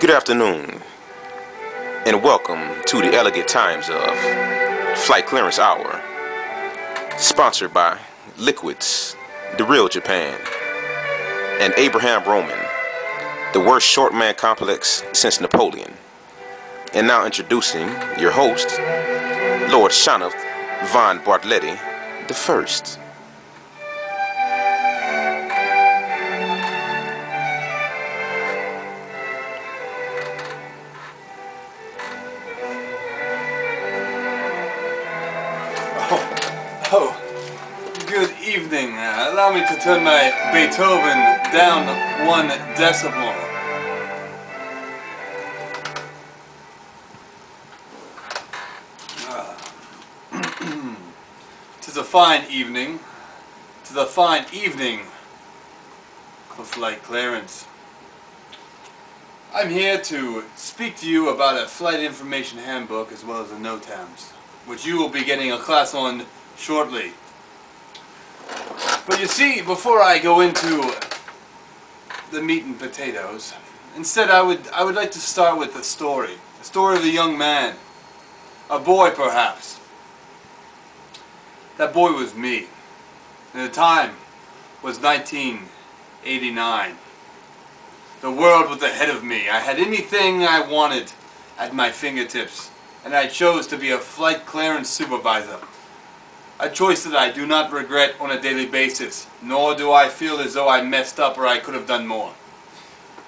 Good afternoon, and welcome to the elegant times of Flight Clearance Hour, sponsored by Liquids, The Real Japan, and Abraham Roman, the worst short man complex since Napoleon. And now introducing your host, Lord Shanaft von Bartletti the First. Oh, good evening. Allow me to turn my Beethoven down 1 decibel. Tis a fine evening. Tis a fine evening for Flight Clearance. I'm here to speak to you about a flight information handbook as well as the NOTAMs, which you will be getting a class on shortly. But you see, before I go into the meat and potatoes, instead I would like to start with a story of a young man, a boy perhaps. That boy was me, and the time was 1989. The world was ahead of me. I had anything I wanted at my fingertips, and I chose to be a flight clearance supervisor. A choice that I do not regret on a daily basis, nor do I feel as though I messed up or I could have done more.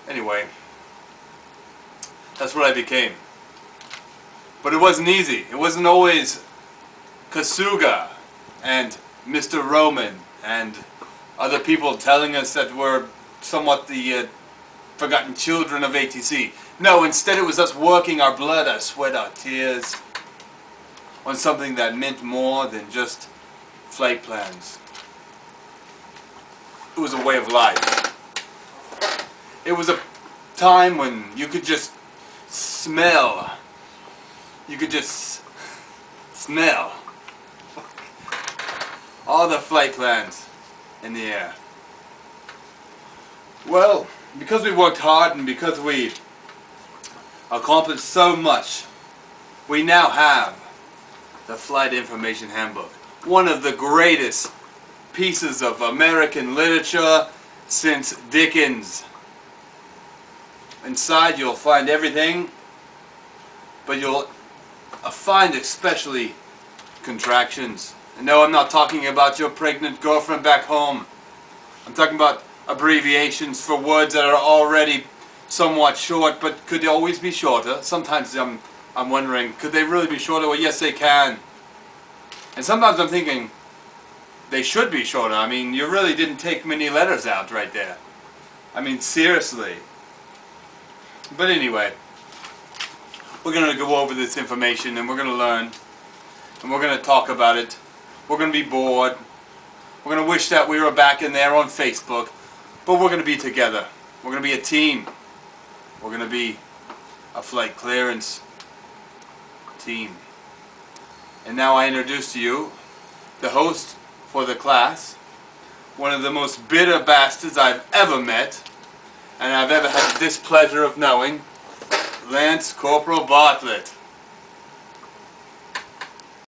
Anyway, that's what I became. But it wasn't easy. It wasn't always Kasuga and Mr. Roman and other people telling us that we're somewhat the forgotten children of ATC. No, instead it was us working our blood, our sweat, our tears on something that meant more than just flight plans. It was a way of life. It was a time when you could just smell. You could just smell all the flight plans in the air. Well, because we worked hard and because we accomplished so much, we now have the Flight Information Handbook, one of the greatest pieces of American literature since Dickens. Inside you'll find everything, but you'll find especially contractions. And no, I'm not talking about your pregnant girlfriend back home. I'm talking about abbreviations for words that are already somewhat short, but could they always be shorter? Sometimes I'm wondering, could they really be shorter? Well, yes, they can. And sometimes I'm thinking, they should be shorter. I mean, you really didn't take many letters out right there. I mean, seriously. But anyway, we're going to go over this information and we're going to learn. And we're going to talk about it. We're going to be bored. We're going to wish that we were back in there on Facebook. But we're going to be together. We're going to be a team. We're going to be a flight clearance team. And now I introduce to you the host for the class, one of the most bitter bastards I've ever met, and I've ever had the displeasure of knowing, Lance Corporal Bartlett.